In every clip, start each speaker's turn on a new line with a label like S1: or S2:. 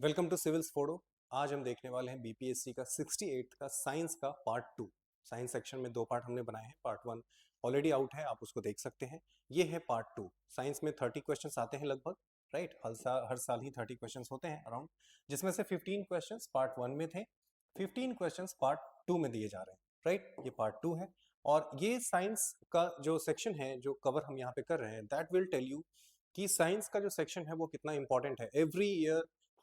S1: Welcome to civils फोड़ो। आज हम देखने वाले हैं बीपीएससी का 68 का साइंस का पार्ट 2। साइंस सेक्शन में दो पार्ट हमने बनाए हैं। पार्ट 1 ऑलरेडी आउट है, आप उसको देख सकते हैं। ये है पार्ट 2। साइंस में 30 क्वेश्चंस आते हैं लगभग, राइट। हर साल ही 30 क्वेश्चंस होते हैं अराउंड, जिसमें से 15 क्वेश्चंस पार्ट 1 में थे, 15 क्वेश्चंस पार्ट 2 में दिए जा रहे हैं, राइट। ये पार्ट 2 है और ये साइंस का जो सेक्शन है, जो कवर हम यहाँ पे कर रहे हैं, दैट विल टेल यू कि साइंस का जो सेक्शन है वो कितना इंपॉर्टेंट है। Every year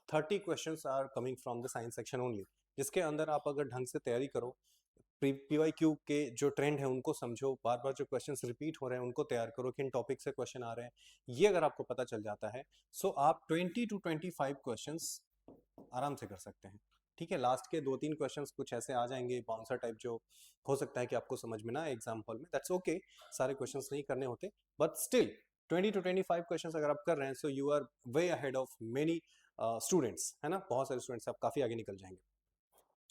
S1: 30 questions are coming from the science section only, जिसके अंदर आप अगर ढंग से तैयारी करो, पीवाईक्यू के जो ट्रेंड है उनको समझो, बार बार जो क्वेश्चंस रिपीट हो रहे हैं उनको तैयार करो, किन टॉपिक से क्वेश्चन आ रहे हैं, ये अगर आपको पता चल जाता है सो आप 20 to 25 क्वेश्चंस आराम से कर सकते हैं। ठीक है, लास्ट के 2-3 क्वेश्चंस कुछ ऐसे आ जाएंगे बाउंसर टाइप, जो हो सकता है कि आपको समझ में ना आए एग्जाम हॉल में, दैट्स ओके। सारे क्वेश्चंस नहीं करने होते, बट स्टिल 20 to 25 क्वेश्चंस अगर आप कर रहे हैं so you are way ahead of many students, है ना। बहुत सारे स्टूडेंट्स आप काफी आगे निकल जाएंगे।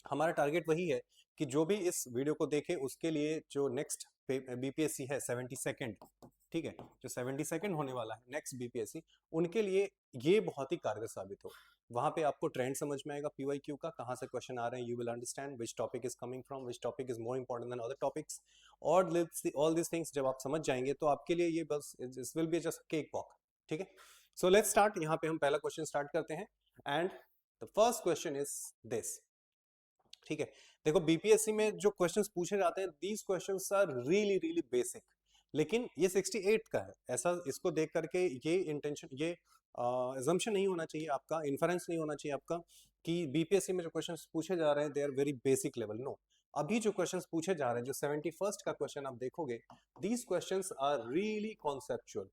S1: हमारा टारगेट वही है कि जो भी इस वीडियो को देखे उसके लिए जो नेक्स्ट बीपीएससी है 72nd, ठीक है, जो 72nd होने वाला है नेक्स्ट बीपीएससी, उनके लिए ये बहुत ही कारगर साबित हो। वहां पे आपको ट्रेंड समझ में आएगा पीवाईक्यू का, कहाँ से क्वेश्चन आ रहे हैं, you will understand which topic is coming from, which topic is more important than other topics. और ऑल दिस थिंग्स जब आप समझ जाएंगे तो आपके लिए ये बस this will be just cake walk. ठीक है, सो लेट्स स्टार्ट। यहाँ पे हम पहला क्वेश्चन स्टार्ट करते हैं and the first question is this. ठीक है, देखो बीपीएससी में जो क्वेश्चंस पूछे जाते हैं, these questions are really really basic, लेकिन ये 68 का है, ऐसा इसको देख करके ये इंटेंशन, ये assumption नहीं होना चाहिए आपका, इन्फरेंस नहीं होना चाहिए आपका कि बीपीएससी में जो क्वेश्चंस पूछे जा रहे हैं they are very basic level. No, अभी जो क्वेश्चंस पूछे जा रहे हैं, जो 71st का क्वेश्चन आप देखोगे, these questions are really conceptual.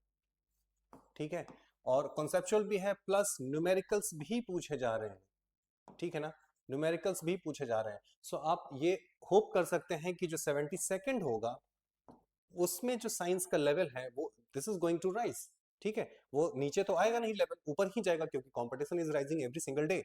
S1: ठीक है, और कॉन्सेप्चुअल भी है प्लस न्यूमेरिकल्स भी पूछे जा रहे हैं। ठीक है ना, न्यूमेरिकल्स भी पूछे जा रहे हैं। सो आप ये होप कर सकते हैं कि जो 72nd होगा उसमें जो साइंस का लेवल है वो this is going to rise. ठीक है, वो नीचे तो आएगा नहीं, लेवल ऊपर ही जाएगा, क्योंकि competition is rising every single day.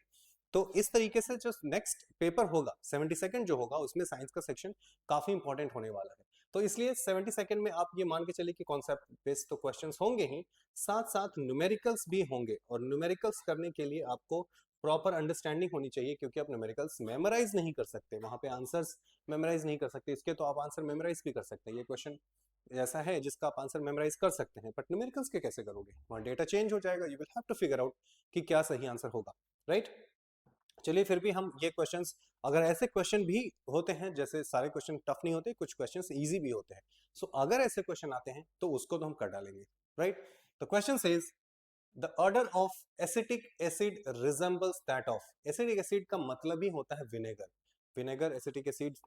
S1: तो इस तरीके से जो नेक्स्ट पेपर होगा 72nd जो होगा, उसमें साइंस का सेक्शन काफी इंपॉर्टेंट होने वाला है। तो इसलिए 72nd में आप ये मान के चलिए कि कॉन्सेप्ट बेस्ड तो क्वेश्चंस होंगे ही, साथ साथ न्यूमेरिकल्स भी होंगे। और न्यूमेरिकल्स करने के लिए आपको प्रॉपर अंडरस्टैंडिंग होनी चाहिए, क्योंकि आप न्यूमेरिकल्स मेमोराइज नहीं कर सकते, वहां पे आंसर्स मेमोराइज नहीं कर सकते। इसके तो आप आंसर मेमोराइज भी कर सकते हैं, ये क्वेश्चन ऐसा है जिसका आप आंसर मेमोराइज कर सकते हैं, बट न्यूमेरिकल्स के कैसे करोगे, वहां डेटा चेंज हो जाएगा, you will have to figure out कि क्या सही आंसर होगा, राइट। चलिए फिर भी हम ये क्वेश्चंस, अगर ऐसे क्वेश्चन भी होते हैं, जैसे सारे क्वेश्चन टफ नहीं होते, कुछ क्वेश्चंस इजी भी होते हैं, सो अगर ऐसे क्वेश्चन आते हैं तो उसको तो हम कर डालेंगे, right. The question says the order of acetic acid resembles that of. Acetic acid का मतलब ही होता है vinegar. Vinegar acetic acid,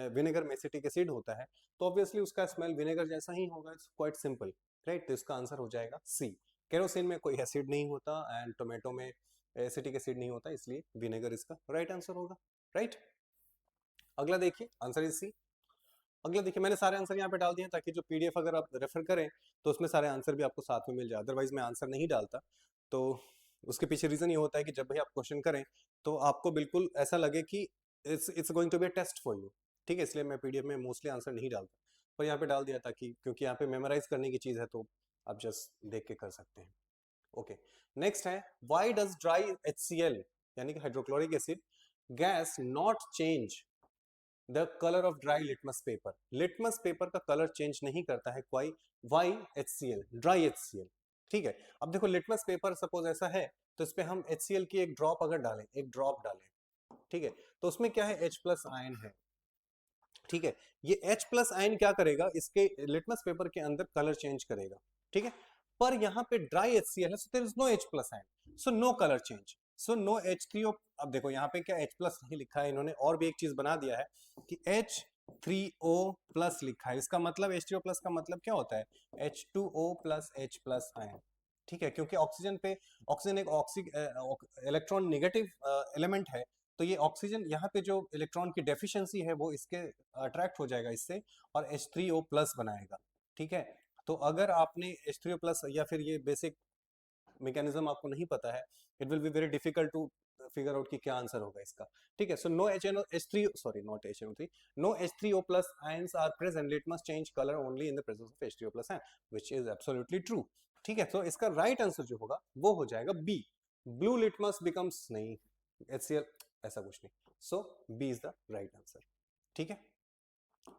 S1: vinegar में एसिटिक एसिड होता है, तो ऑब्वियसली उसका स्मेल विनेगर जैसा ही होगा। It's quite simple, right. तो इसका आंसर हो जाएगा सी। केरोसिन में कोई एसिड नहीं होता एंड टोमेटो में एसिटिक एसिड नहीं होता, इसलिए विनेगर इसका राइट आंसर होगा, राइट। अगला देखिए, आंसर इज सी। अगला देखिए, मैंने सारे आंसर यहाँ पे डाल दिए ताकि जो पीडीएफ अगर आप रेफर करें तो उसमें सारे आंसर भी आपको साथ में मिल जाए, अदरवाइज मैं आंसर नहीं डालता। तो उसके पीछे रीजन ये होता है कि जब भी आप क्वेश्चन करें तो आपको बिल्कुल ऐसा लगे कि it's going to be a test for you. ठीक है, इसलिए मैं पीडीएफ में मोस्टली आंसर नहीं डालता, पर यहाँ पे डाल दिया ताकि, क्योंकि यहाँ पे मेमोराइज करने की चीज है, तो आप जस्ट देख के कर सकते हैं। ओके, नेक्स्ट है व्हाई डज ड्राई HCl यानी कि hydrochloric acid gas not change the colour of dry litmus paper. Litmus paper का कलर चेंज नहीं करता है, वाई HCl, ड्राई HCl। ठीक है, अब देखो लिटमस पेपर सपोज ऐसा है, तो इस पे हम HCl की एक ड्रॉप अगर डालें, एक ड्रॉप डालें, ठीक है, तो उसमें क्या है, H+ आयन है। ठीक है, ये H+ आयन क्या करेगा, इसके लिटमस पेपर के अंदर कलर चेंज करेगा। ठीक है, पर यहाँ पे ड्राई HCl है, so there is no H+ ion, so no colour change, so no H3O। अब देखो यहाँ पे क्या H+ नहीं लिखा है इन्होंने, और भी एक चीज बना दिया है कि H3O+ लिखा है। इसका मतलब H3O+ का मतलब क्या होता है, H2O+ H+ आयन। ठीक है, क्योंकि ऑक्सीजन पे, ऑक्सीजन एक इलेक्ट्रॉन नेगेटिव एलिमेंट है, तो ये ऑक्सीजन यहाँ पे जो इलेक्ट्रॉन की डेफिशिएंसी है वो इसके अट्रैक्ट हो जाएगा इससे, और H3O+ बनाएगा। ठीक है, तो अगर आपने H3O+ या फिर ये बेसिक मैकेनिज्म आपको नहीं पता है, it will be very difficult to figure out कि क्या आंसर होगा इसका। ठीक है, so no H3, sorry not HNO3, no H3O+ ions are present, it must change colour only in the presence of H3O+ ion, which is absolutely true. ठीक है, तो इसका राइट आंसर जो होगा वो हो जाएगा बी, ब्लू लिटमस बिकम्स, नहीं HCl, ऐसा कुछ नहीं। So B is the right answer. ठीक है,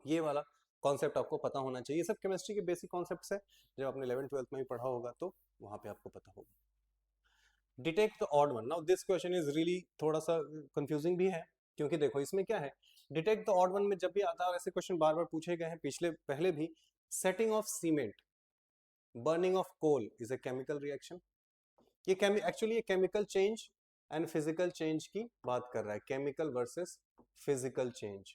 S1: ये वाला कॉन्सेप्ट आपको पता होना चाहिए। ये सब केमिस्ट्री के बेसिक कॉन्सेप्ट्स है, जब आपने 11th-12th में भी पढ़ा होगा तो वहां पे आपको पता होगा। Detect the odd one, now this question is really थोड़ा सा कंफ्यूजिंग भी है, क्योंकि देखो इसमें क्या है, डिटेक्ट द ऑड वन में जब भी आता है, और ऐसे क्वेश्चन बार बार पूछे गए हैं पिछले पहले भी, setting of cement, burning of coal is a chemical reaction. ये एक्चुअली ये chemical change and physical change की बात कर रहा है, केमिकल वर्सेस फिजिकल चेंज।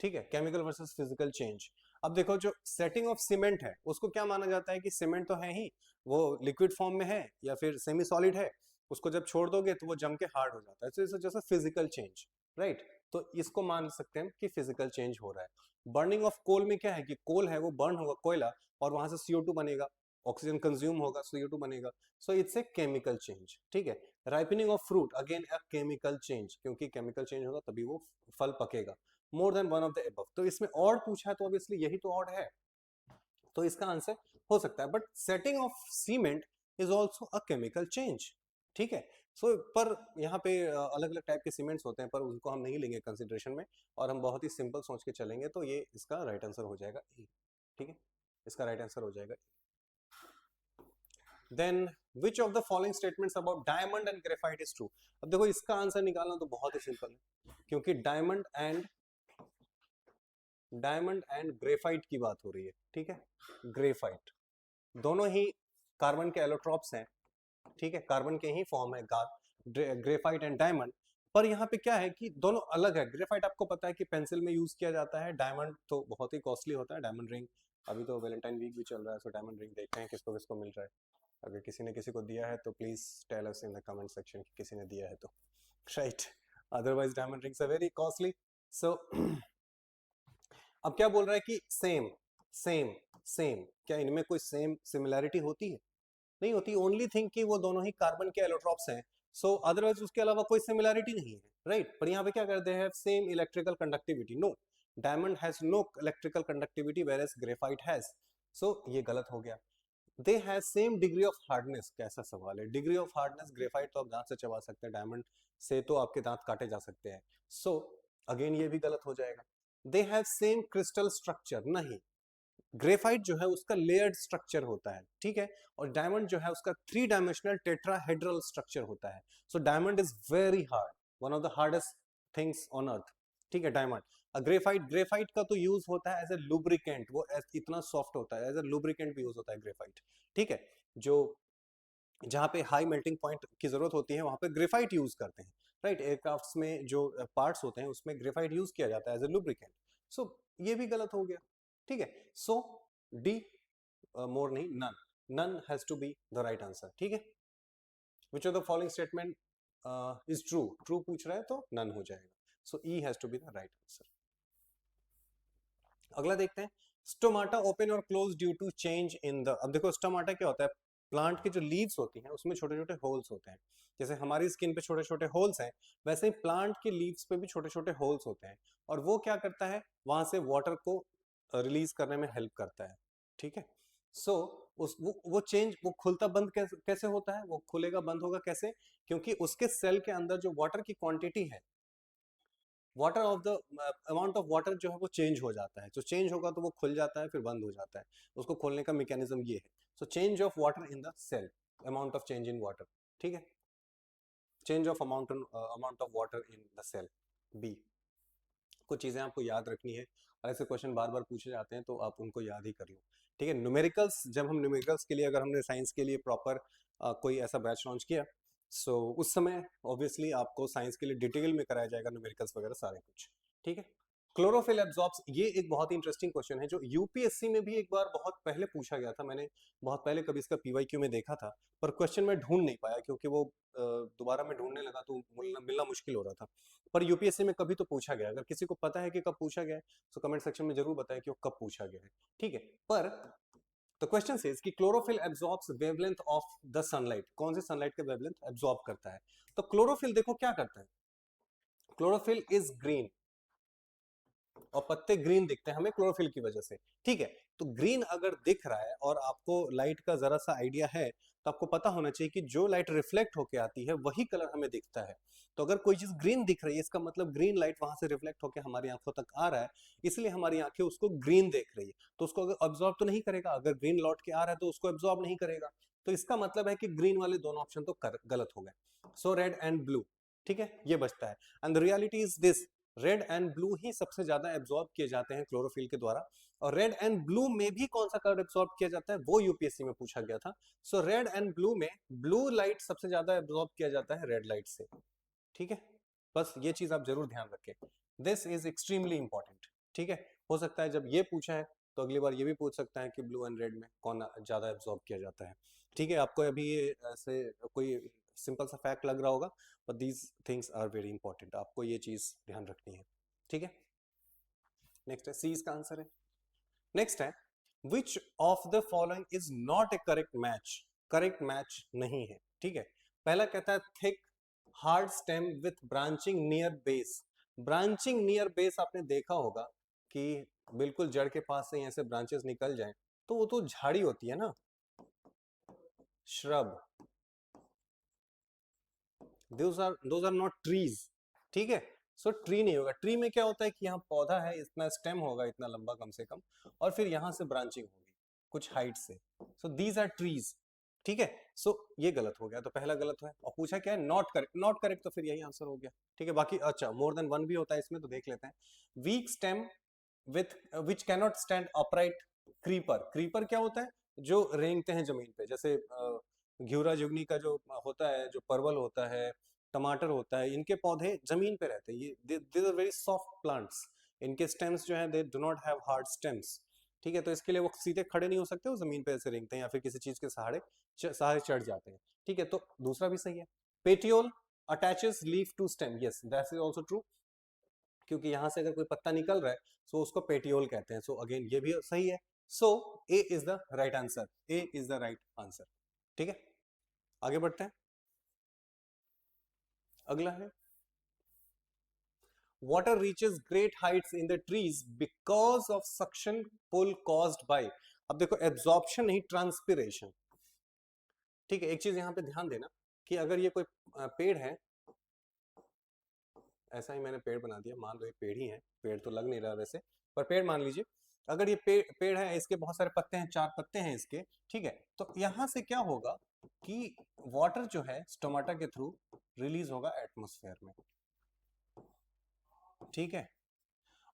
S1: ठीक है, केमिकल वर्सेस फिजिकल चेंज। अब देखो जो सेटिंग ऑफ सीमेंट है उसको क्या माना जाता है कि सीमेंट तो है ही, वो लिक्विड फॉर्म में है या फिर सेमी सॉलिड है, उसको जब छोड़ दोगे तो वो जम के हार्ड हो जाता है, तो इसे जैसे फिजिकल चेंज, राइट। तो इसको मान सकते हैं कि फिजिकल चेंज हो रहा है। बर्निंग ऑफ कोल में क्या है कि कोल है वो बर्न होगा, कोयला, और वहां से CO2 बनेगा, ऑक्सीजन कंज्यूम होगा, CO2 बनेगा, so it's a chemical change. ठीक है, ripening of fruit again a chemical change, क्योंकि केमिकल चेंज होगा तभी वो फल पकेगा। More than one of the above, तो इसमें ऑड पूछा है तो ऑब्वियसली यही तो ऑड है, तो इसका आंसर हो सकता है। But setting of cement is also a chemical change. ठीक है, सो पर यहाँ पे अलग अलग टाइप के सीमेंट्स होते हैं, पर उनको हम नहीं लेंगे कंसिडरेशन में, और हम बहुत ही सिंपल सोच के चलेंगे, तो ये इसका राइट आंसर हो जाएगा ए। ठीक है, इसका राइट आंसर हो जाएगा। Then which of the following statements about diamond and graphite is true. अब देखो इसका आंसर निकालना तो बहुत ही सिंपल है, क्योंकि डायमंड एंड ग्रेफाइट की बात हो रही है। ठीक है, ग्रेफाइट दोनों ही कार्बन के एलोट्रॉप्स हैं, ठीक है, कार्बन के ही फॉर्म है ग्रेफाइट एंड डायमंड। पर यहाँ पे क्या है कि दोनों अलग है। ग्रेफाइट आपको पता है कि पेंसिल में यूज किया जाता है, डायमंड तो बहुत ही कॉस्टली होता है। डायमंड रिंग, अभी तो वैलेंटाइन वीक भी चल रहा है, सो डायमंड रिंग देखते हैं किसको किसको मिल रहा है। अगर किसी ने किसी को दिया है तो please tell us in the comment section कि किसी ने दिया है तो, right. Otherwise diamond rings are very costly. So अब क्या बोल रहा है कि सेम सेम सेम, क्या इनमें कोई सेम सिमिलैरिटी होती है? नहीं होती। ओनली थिंग कि वो दोनों ही कार्बन के एलोट्रॉप्स हैं, सो अदरवाइज उसके अलावा कोई सिमिलैरिटी नहीं है, राइट। पर यहाँ पे क्या करते हैं, same electrical conductivity, no, diamond has no electrical conductivity where graphite has, so ये गलत हो गया। They have same degree of hardness, कैसा सवाल है, डिग्री ऑफ हार्डनेस, ग्रेफाइट तो आप दांत से चबा सकते हैं, डायमंड से तो आपके दांत काटे जा सकते हैं, सो अगेन ये भी गलत हो जाएगा। दे हैव सेम क्रिस्टल स्ट्रक्चर, नहीं, ग्रेफाइट जो है उसका लेयर्ड स्ट्रक्चर होता है, ठीक है, और डायमंड जो है उसका 3 डायमेंशनल टेट्राहेड्रल स्ट्रक्चर होता है। So diamond is very hard, one of the hardest things on earth. ठीक है, डायमंड। ग्रेफाइट का तो यूज होता है एज ए लुब्रिकेंट, वो इतना सॉफ्ट होता है, एज ए लुब्रिकेंट भी यूज होता है ग्रेफाइट। ठीक है, जो जहाँ पे हाई मेल्टिंग पॉइंट की जरूरत होती है वहां पे ग्रेफाइट यूज करते हैं, राइट। एयरक्राफ्ट्स में जो पार्ट्स होते हैं उसमें ग्रेफाइट यूज किया जाता है एज ए लुब्रिकेंट, सो ये भी गलत हो गया। ठीक है, सो डी, मोर नहीं, none, none has to be the right answer. ठीक है, which of the following statement is true, true पूछ रहा है तो नन हो जाएगा, so E has to be the right answer. अगला देखते हैं, स्टोमाटा ओपन और close due to change in the. अब देखो स्टोमाटा क्या होता है, प्लांट की जो लीव्स होती हैं उसमें छोटे छोटे होल्स होते हैं, जैसे हमारी स्किन पे छोटे छोटे होल्स हैं, वैसे ही प्लांट की लीव्स पे भी छोटे छोटे होल्स होते हैं, और वो क्या करता है, वहां से वाटर को रिलीज करने में हेल्प करता है। ठीक है, सो उस वो चेंज, वो खुलता बंद कैसे होता है, वो खुलेगा बंद होगा कैसे, क्योंकि उसके सेल के अंदर जो वाटर की क्वांटिटी है, water of the amount of water जो है वो चेंज हो जाता है, तो चेंज होगा तो वो खुल जाता है फिर बंद हो जाता है, उसको खोलने का मैकेनिज्म ये है। So change of water in the cell, amount of change in water. ठीक है, change of amount of water in the cell, B. कुछ चीजें आपको याद रखनी है, और ऐसे क्वेश्चन बार बार पूछे जाते हैं तो आप उनको याद ही कर लो। ठीक है, न्यूमेरिकल्स, जब हम न्यूमेरिकल्स के लिए, अगर हमने साइंस के लिए प्रॉपर कोई ऐसा बैच लॉन्च किया, सो उस समय ऑब्वियसली आपको साइंस के लिए डिटेल में कराया जाएगा न्यूमेरिकल्स वगैरह सारे कुछ। ठीक है, क्लोरोफिल एब्जॉर्ब्स, ये एक बहुत ही इंटरेस्टिंग क्वेश्चन है जो यूपीएससी में भी एक बार बहुत पहले पूछा गया था, मैंने बहुत पहले कभी इसका पीवाईक्यू में देखा था, पर क्वेश्चन में ढूंढ नहीं पाया क्योंकि वो दोबारा में ढूंढने लगा तो मिलना मुश्किल हो रहा था, पर यूपीएससी में कभी तो पूछा गया। अगर किसी को पता है कि कब पूछा गया है तो कमेंट सेक्शन में जरूर बताएं कि वो कब पूछा गया है। ठीक है, पर द क्वेश्चन सेज कि chlorophyll absorbs wavelength of the sunlight, कौन सी सनलाइट का वेवलेंथ एब्जॉर्ब करता है, तो क्लोरोफिल देखो क्या करता है, क्लोरोफिल इज ग्रीन, और पत्ते ग्रीन दिखते हैं हमें क्लोरोफिल की वजह से। ठीक है, तो ग्रीन अगर दिख रहा है और आपको लाइट का जरा सा आइडिया है, तो आपको पता होना चाहिए कि जो लाइट रिफ्लेक्ट होके आती है वही कलर हमें दिखता है। तो अगर कोई चीज ग्रीन दिख रही है, इसका मतलब ग्रीन लाइट वहां से रिफ्लेक्ट होकर हमारी आंखों तक आ रहा है, इसलिए हमारी आंखें उसको ग्रीन देख रही है। तो उसको अगर ऑब्जॉर्व तो नहीं करेगा, अगर ग्रीन लौट के आ रहा है तो उसको ऑब्जॉर्व नहीं करेगा। तो इसका मतलब है कि ग्रीन वाले दोनों ऑप्शन तो गलत हो गए। सो रेड एंड ब्लू, ठीक है, ये बचता है। And the reality is this, red and blue ही सबसे ज्यादा एब्जॉर्ब किए जाते हैं क्लोरोफिल के द्वारा। और रेड एंड ब्लू में भी कौन सा कलर एब्जॉर्ब किया जाता है वो यूपीएससी में पूछा गया था। सो रेड एंड ब्लू में ब्लू लाइट सबसे ज्यादा एब्जॉर्ब किया जाता है रेड लाइट से, ठीक है। बस ये चीज आप जरूर ध्यान रखें, दिस इज एक्सट्रीमली इंपॉर्टेंट, ठीक है। हो सकता है जब ये पूछा है तो अगली बार ये भी पूछ सकता है कि ब्लू एंड रेड में कौन ज्यादा एब्जॉर्ब किया जाता है, ठीक है। आपको अभी ये ऐसे कोई सिंपल सा फैक्ट लग रहा होगा, but these things are very important, आपको ये चीज ध्यान रखनी है, ठीक है। नेक्स्ट है सी, इसका आंसर है। नेक्स्ट है which of the following is not A correct match, correct match नहीं है, ठीक है। पहला कहता है thick hard stem with branching near base. Branching near base आपने देखा होगा कि बिल्कुल जड़ के पास से ऐसे ब्रांचेस निकल जाएं तो वो तो झाड़ी होती है ना, shrub, those are not trees, ठीक है। सो ट्री नहीं होगा। ट्री में क्या होता है कि यहाँ पौधा है, इतना स्टेम होगा इतना लंबा कम से कम, और फिर यहाँ से ब्रांचिंग होगी कुछ हाइट से। सो दीज आर ट्रीज, ठीक है। सो ये गलत हो गया, तो पहला गलत है। और पूछा क्या है, नॉट करेक्ट, नॉट करेक्ट तो फिर यही आंसर हो गया, ठीक है। बाकी अच्छा मोर देन वन भी होता है इसमें, तो देख लेते हैं। Week stem with which cannot stand upright, creeper, creeper क्या होता है, जो रेंगते हैं जमीन पे, जैसे घिउरा जुगनी का जो होता है, जो परवल होता है, टमाटर होता है, इनके पौधे जमीन पे रहते हैं। ये these are very soft plants, इनके स्टेम्स जो हैं they do not have hard stems, ठीक है। तो इसके लिए वो सीधे खड़े नहीं हो सकते, वो जमीन पे ऐसे रेंगते हैं या फिर किसी चीज के सहारे सहारे चढ़ जाते हैं, ठीक है। तो दूसरा भी सही है। Petiole attaches leaf to stem, yes that is also true, क्योंकि यहां से अगर कोई पत्ता निकल रहा है तो उसको पेटियोल कहते हैं। सो अगेन ये भी सही है। So A is the right answer, A is the right answer, ठीक है। आगे बढ़ते हैं, अगला है water reaches great heights in the trees because of suction pull caused by। अब देखो एब्जॉर्प्शन नहीं, ट्रांसपिरेशन, ठीक है। एक चीज यहां पे ध्यान देना कि अगर ये कोई पेड़ है, ऐसा ही मैंने पेड़ बना दिया, मान लो ये पेड़ ही है, पेड़ तो लग नहीं रहा वैसे, पर पेड़ मान लीजिए। अगर ये पेड़ है, इसके बहुत सारे पत्ते हैं, 4 पत्ते हैं इसके, ठीक है। तो यहां से क्या होगा कि वाटर जो है स्टोमाटा के थ्रू रिलीज होगा एटमोस्फेयर में, ठीक है।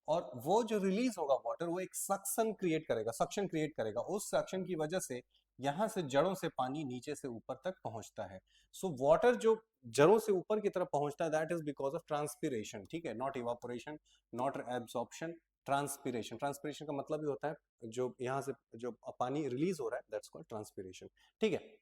S1: और वो जो रिलीज होगा वाटर, वो एक सक्शन क्रिएट करेगा, सक्शन क्रिएट करेगा। उस सक्शन की वजह से यहां से जड़ों से पानी नीचे से ऊपर तक पहुंचता है। सो वाटर जो जड़ों से ऊपर की तरफ पहुंचता है, that is because of transpiration, ठीक है, not evaporation, not absorption, transpiration. Transpiration का मतलब ही होता है जो यहाँ से जो पानी रिलीज हो रहा है, दैट्स कॉल्ड ट्रांसपिरेशन, ठीक है।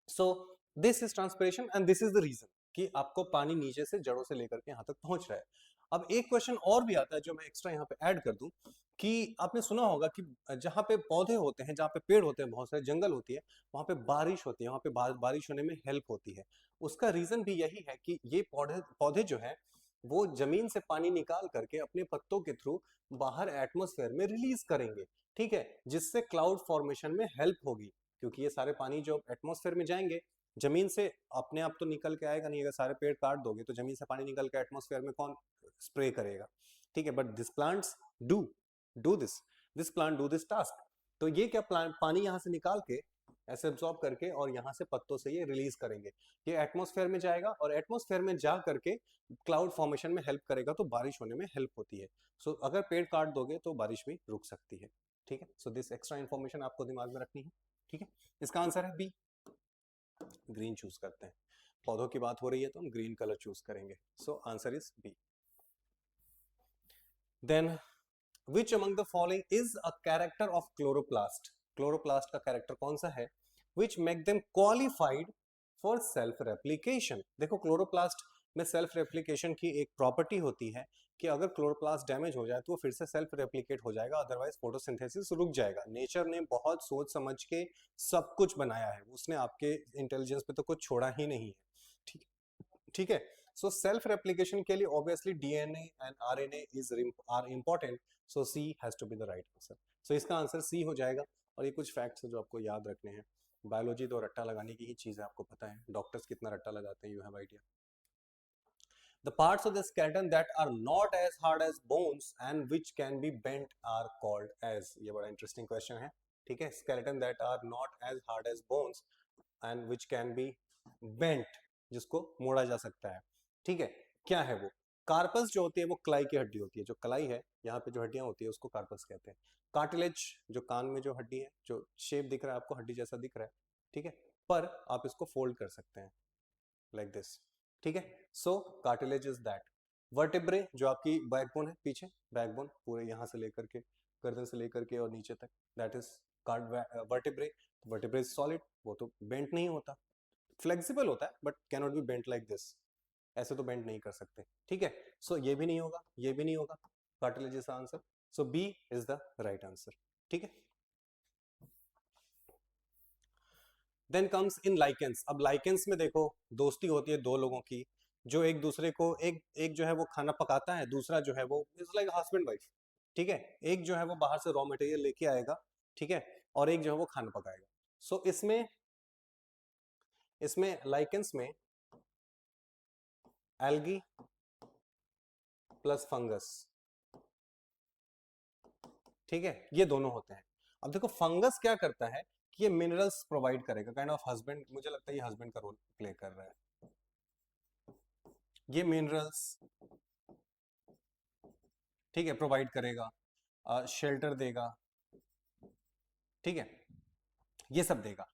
S1: So this is transpiration and this is the reason कि आपको पानी नीचे से जड़ों से लेकर के यहाँ तक पहुंच रहा है। अब एक क्वेश्चन और भी आता है जो मैं एक्स्ट्रा यहाँ पे ऐड कर दूं, कि आपने सुना होगा कि जहाँ पे पौधे होते हैं, जहाँ पे पेड़ होते हैं, बहुत सारे जंगल होती है, वहां पे बारिश होती है, वहां पे बारिश होने में हेल्प होती है। उसका रीजन भी यही है कि ये पौधे पौधे जो है वो जमीन से पानी निकाल करके अपने पत्तों के थ्रू बाहर एटमोस्फेयर में रिलीज करेंगे, ठीक है, जिससे क्लाउड फॉर्मेशन में हेल्प होगी। क्योंकि ये सारे पानी जो एटमोस्फेयर में जाएंगे, जमीन से अपने आप तो निकल के आएगा नहीं, अगर सारे पेड़ काट दोगे तो जमीन से पानी निकल के एटमोस्फेयर में कौन स्प्रे करेगा, ठीक है। But this plants do do this plant do this task. तो ये क्या प्लांट पानी यहाँ से निकाल के ऐसे एब्जॉर्ब करके और यहाँ से पत्तों से ये रिलीज करेंगे, ये एटमोस्फेयर में जाएगा और एटमोस्फेयर में जा करके क्लाउड फॉर्मेशन में हेल्प करेगा, तो बारिश होने में हेल्प होती है। सो अगर पेड़ काट दोगे तो बारिश भी रुक सकती है, ठीक है। सो दिस एक्स्ट्रा इन्फॉर्मेशन आपको दिमाग में रखनी है, ठीक है। इसका आंसर है बी, ग्रीन चूज करते हैं। पौधों की बात हो रही है तो हम ग्रीन कलर चूज करेंगे। So answer is B. Then which among the following is a character of chloroplast, chloroplast का कैरेक्टर कौन सा है which make them qualified for self replication. देखो क्लोरोप्लास्ट में सेल्फ रेप्लिकेशन की एक प्रॉपर्टी होती है कि अगर क्लोरोप्लास्ट डैमेज हो जाए तो वो फिर से सेल्फ रेप्लिकेट हो जाएगा, अदरवाइज फोटोसिंथेसिस रुक जाएगा। नेचर ने बहुत सोच समझ के सब कुछ बनाया है, उसने आपके इंटेलिजेंस पे तो कुछ छोड़ा ही नहीं है, ठीक, ठीक है। सो सेल्फ रेप्लिकेशन के लिए obviously DNA and RNA are important, so C has to be the right answer. So इसका आंसर सी हो जाएगा। और ये कुछ फैक्ट्स जो आपको याद रखने हैं, बायोलॉजी तो रट्टा लगाने की ही चीज है, आपको पता है डॉक्टर्स कितना रट्टा लगाते हैं, you have idea. The parts of the skeleton that are not as hard as bones and which can be bent are called as. ये बड़ा इंटरेस्टिंग क्वेश्चन है. ठीक है, skeleton that are not as hard as bones and which can be bent, जिसको मोड़ा जा सकता है. ठीक है, क्या है वो? कार्पस जो होती है वो कलाई की हड्डी होती है. जो कलाई है, यहाँ पे जो हड्डियां होती है उसको कार्पस कहते हैं. कार्टिलेज जो कान में जो हड्डी है, जो शेप दिख रहा है आपको हड्डी जैसा दिख रहा है, ठीक है, पर आप इसको फोल्ड कर सकते हैं लाइक दिस. ठीक है, सो कार्टिलेज इज दैट. वर्टिब्रे जो आपकी बैकबोन है, पीछे बैकबोन पूरे यहाँ से लेकर के गर्दन से लेकर के और नीचे तक, that is vertebrae. Vertebrae is solid, वो तो बेंट नहीं होता, फ्लेक्सिबल होता है but can not be bent like this. ऐसे तो बेंट नहीं कर सकते. ठीक है, सो ये भी नहीं होगा, ये भी नहीं होगा. Cartilage is answer. So B is the right answer. ठीक है, देन कम्स इन लाइकेंस. अब लाइकेंस में देखो दोस्ती होती है दो लोगों की, जो एक दूसरे को एक एक जो है वो खाना पकाता है, दूसरा जो है वो इज लाइक हस्बैंड वाइफ. ठीक है, एक जो है वो बाहर से रॉ मटेरियल लेके आएगा, ठीक है, और एक जो है वो खाना पकाएगा. सो इसमें इसमें लाइकेंस में एल्गी प्लस फंगस, ठीक है, ये दोनों होते हैं. अब देखो फंगस क्या करता है कि ये मिनरल्स प्रोवाइड करेगा, काइंड ऑफ हस्बैंड, मुझे लगता है ये हस्बैंड का रोल प्ले कर रहा है. ये मिनरल्स, ठीक है, प्रोवाइड करेगा, शेल्टर देगा, ठीक है, ये सब देगा.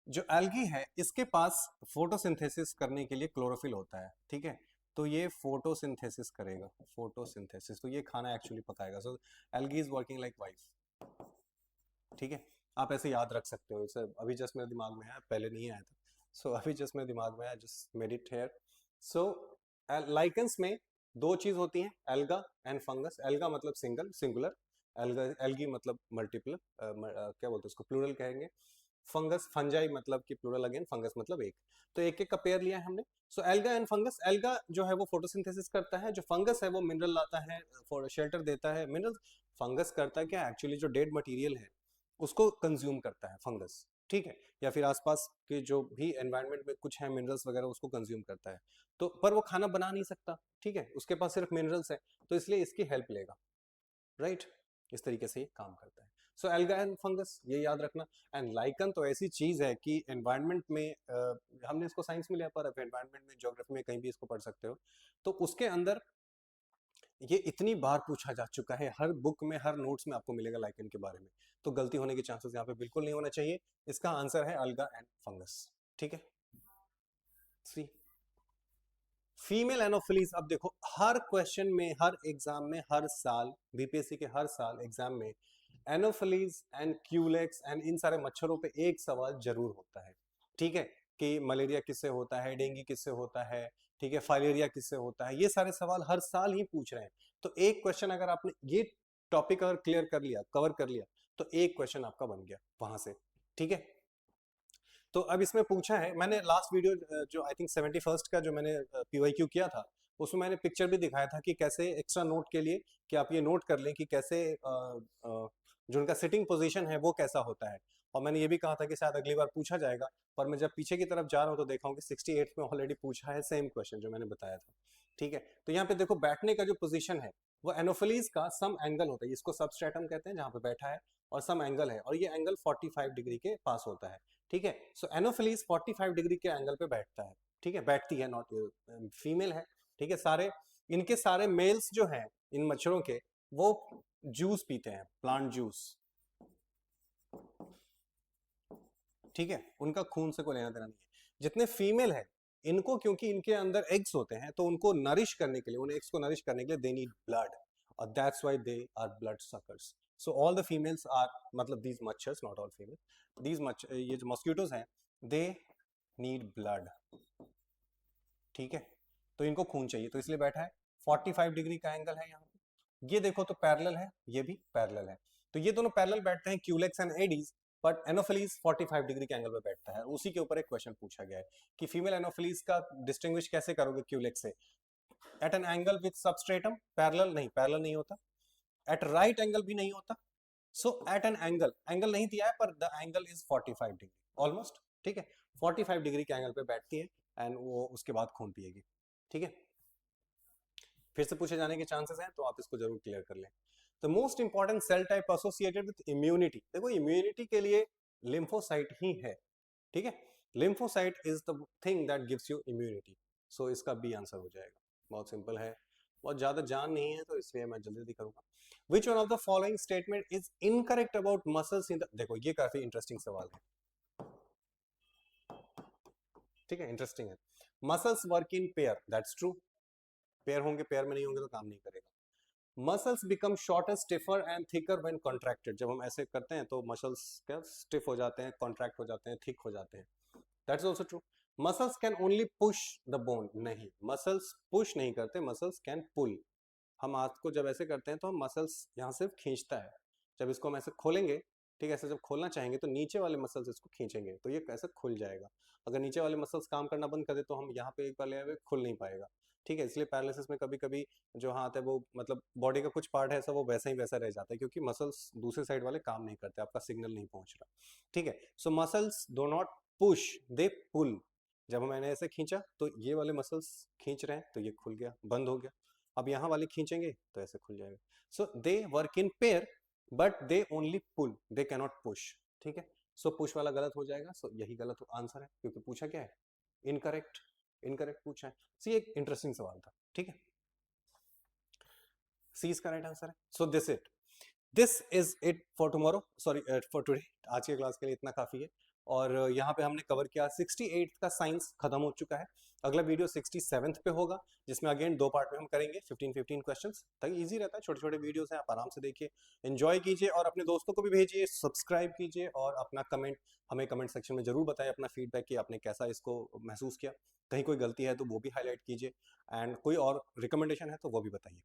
S1: जो एल्गी है इसके पास फोटोसिंथेसिस करने के लिए क्लोरोफिल होता है. ठीक है, तो ये फोटोसिंथेसिस करेगा, फोटोसिंथेसिस, तो ये खाना एक्चुअली पकाएगा. So algae is working like wife. ठीक है, आप ऐसे याद रख सकते हो. इसे अभी जस्ट मेरे दिमाग में आया, पहले नहीं आया था. सो अभी जस्ट मेरे दिमाग में आया, just made it here. So lichens में दो चीज होती हैं, एल्गा एंड फंगस. एल्गा मतलब सिंगल, सिंगुलर. एल्गा, एल्गी मतलब मल्टीपल, क्या बोलते हैं उसको, प्लूरल कहेंगे. फंगस, फंजाई मतलब कि प्लूरल अगेन, फंगस मतलब एक. तो एक एक का पेयर लिया है हमने. सो एल्गा एंड फंगस. एल्गा जो है वो फोटोसिंथेसिस करता है, जो फंगस है वो मिनरल लाता है, फॉर शेल्टर देता है. मिनरल, फंगस करता है क्या, एक्चुअली जो डेड मटेरियल है उसको कंज्यूम करता है फंगस. ठीक है, या फिर आसपास के जो भी एनवायरनमेंट में कुछ है मिनरल्स वगैरह उसको कंज्यूम करता है. तो पर वो खाना बना नहीं सकता, ठीक है, उसके पास सिर्फ मिनरल्स है, तो इसलिए इसकी हेल्प लेगा. राइट, इस तरीके से ये काम करता है. सो एल्गा एंड फंगस, ये याद रखना. एंड लाइकन तो ऐसी चीज है कि एनवायरनमेंट में हमने इसको साइंस में लिया, पर एनवायरनमेंट में, ज्योग्राफी में कहीं भी इसको पढ़ सकते हो. तो उसके अंदर ये इतनी बार पूछा जा चुका है, हर बुक में, हर नोट्स में आपको मिलेगा लाइकन के बारे में. तो गलती होने के चांसेस यहाँ पे बिल्कुल नहीं होना चाहिए. इसका आंसर है अल्गा एंड फंगस. ठीक है, सी फीमेल एनोफिलीज. अब देखो हर क्वेश्चन में, हर एग्जाम में, हर साल बीपीएससी के हर साल एग्जाम में anopheles and Culex and in सारे मच्छरों पे एक सवाल जरूर होता है. ठीक है, कि मलेरिया किससे होता है, डेंगू किससे होता है, ठीक है, फाइलेरिया किससे होता है, ये सारे सवाल हर साल ही पूछ रहे हैं. तो एक क्वेश्चन अगर आपने ये टॉपिक अगर क्लियर कर लिया, कवर कर लिया, तो एक क्वेश्चन आपका बन गया वहां से. ठीक है, तो अब इसमें पूछा है, मैंने लास्ट वीडियो जो आई थिंक 71st का जो मैंने पीवाईक्यू किया था, उसमें मैंने पिक्चर भी दिखाया था कि कैसे एक्स्ट्रा नोट के लिए कि आप ये नोट कर लें कि कैसे जो उनका सिटिंग पोजीशन है वो कैसा होता है. और मैंने ये भी कहा था कि शायद अगली बार पूछा जाएगा, पर मैं जब पीछे की तरफ जा रहा हूँ तो देखा हूँ कि 68 में ऑलरेडी पूछा है सेम क्वेश्चन जो मैंने बताया था. ठीक है, तो यहाँ पे देखो बैठने का जो पोजीशन है वो एनोफिलीज का सम एंगल होता है, इसको सबस्ट्रेटम कहते हैं जहाँ पे बैठा है, और सम एंगल है, और ये एंगल 45 डिग्री के पास होता है. ठीक है, सो एनोफिलीज 45 डिग्री के एंगल पे बैठता है. ठीक है, बैठती है, नॉट फीमेल है. ठीक है, सारे इनके सारे मेल्स जो हैं इन मच्छरों के, वो जूस पीते हैं, प्लांट जूस. ठीक है, उनका खून से कोई लेना देना नहीं है. जितने फीमेल है इनको, क्योंकि इनके अंदर एग्स होते हैं, तो उनको नरिश करने के लिए, उन एग्स को नरिश करने के लिए दे नीड ब्लड, और that's why they are blood suckers. So all the females are, मतलब दीज मच्छर्स, नॉट ऑल फीमेल, दीज मच्छर, ये जो मॉस्किटोज हैं, दे नीड ब्लड. ठीक है, तो इनको खून चाहिए, तो इसलिए बैठा है. 45 डिग्री का एंगल है यहाँ पे. ये देखो तो पैरेलल है, ये भी पैरेलल है, तो ये दोनों पैरेलल बैठते हैं, Culex and Aedes. But Anopheles 45 degree के एंगल पे बैठता है. उसी के ऊपर एक क्वेश्चन पूछा गया है कि फीमेल एनोफिलीज का डिस्टिंग्विश कैसे करोगे क्यूलेक्स से. At an angle with substratum, parallel नहीं, पैरेलल नहीं होता. एट राइट एंगल भी नहीं होता. So at an angle, angle नहीं दिया है पर the angle is 45 degree. Almost, ठीक है, 45 डिग्री के एंगल पे बैठती है एंड वो उसके बाद खून पिएगी, ठीक है। फिर से पूछे जाने के चांसेस हैं तो आप इसको जरूर क्लियर कर लें। The most important cell type associated with immunity, देखो इम्यूनिटी के लिए लिम्फोसाइट ही है, ठीक है। Lymphocyte is the thing that gives you immunity, so इसका बी आंसर हो जाएगा। बहुत सिंपल है, बहुत ज्यादा जान नहीं है तो इसलिए मैं जल्दी जल्दी करूंगा। Which one of the following statement is incorrect about muscles in the, देखो ये काफी इंटरेस्टिंग सवाल है, ठीक है, इंटरेस्टिंग है। Muscles work in pair, that's true, pair होंगे, पेयर में नहीं होंगे तो काम नहीं करेगा। Muscles become shorter stiffer and thicker when contracted, जब हम ऐसे करते हैं तो मसल्स क्या स्टिफ हो जाते हैं, कॉन्ट्रैक्ट हो जाते हैं, थिक हो जाते हैं, that's also true. Muscles can only push the bone, नहीं, मसल्स पुश नहीं करते, मसल्स कैन पुल। हम हाथ को जब ऐसे करते हैं तो हम मसल्स यहाँ से खींचता है, जब इसको हम ऐसे खोलेंगे, ठीक है, ऐसे जब खोलना चाहेंगे तो नीचे वाले मसल्स इसको खींचेंगे तो ये कैसे खुल जाएगा। अगर नीचे वाले मसल्स काम करना बंद कर दे तो हम यहाँ पे एक बार ले आए खुल नहीं पाएगा, ठीक है। इसलिए पैरालिसिस में कभी कभी जो हाथ है वो मतलब बॉडी का कुछ पार्ट है ऐसा वो वैसा ही वैसा रह जाता है क्योंकि मसल्स दूसरे साइड वाले काम नहीं करते, आपका सिग्नल नहीं पहुंच रहा, ठीक है। सो मसल्स डो नॉट पुश, दे पुल। जब मैंने ऐसे खींचा तो ये वाले मसल्स खींच रहे हैं तो ये खुल गया, बंद हो गया। अब यहाँ वाले खींचेंगे तो ऐसे खुल जाएगा। So they work in pair but they only pull, they cannot push, ठीक है। सो पुश वाला गलत हो जाएगा, सो यही गलत आंसर है क्योंकि पूछा क्या है, इनकरेक्ट, इनकरेक्ट पूछा है। सी एक इंटरेस्टिंग सवाल था, ठीक है, सी इसका राइट आंसर है। So this is it for tomorrow, sorry for today, आज की क्लास के लिए इतना काफी है। और यहाँ पे हमने कवर किया 68 का साइंस खत्म हो चुका है। अगला वीडियो 67 पे होगा जिसमें अगेन 2 पार्ट में हम करेंगे 15-15 क्वेश्चंस, ताकि इजी रहता है, छोटे छोटे वीडियोस हैं, आप आराम से देखिए, एंजॉय कीजिए और अपने दोस्तों को भी भेजिए, सब्सक्राइब कीजिए और अपना कमेंट हमें कमेंट सेक्शन में जरूर बताएं, अपना फीडबैक कि आपने कैसा इसको महसूस किया, कहीं कोई गलती है तो वो भी हाईलाइट कीजिए एंड कोई और रिकमेंडेशन है तो वो भी बताइए।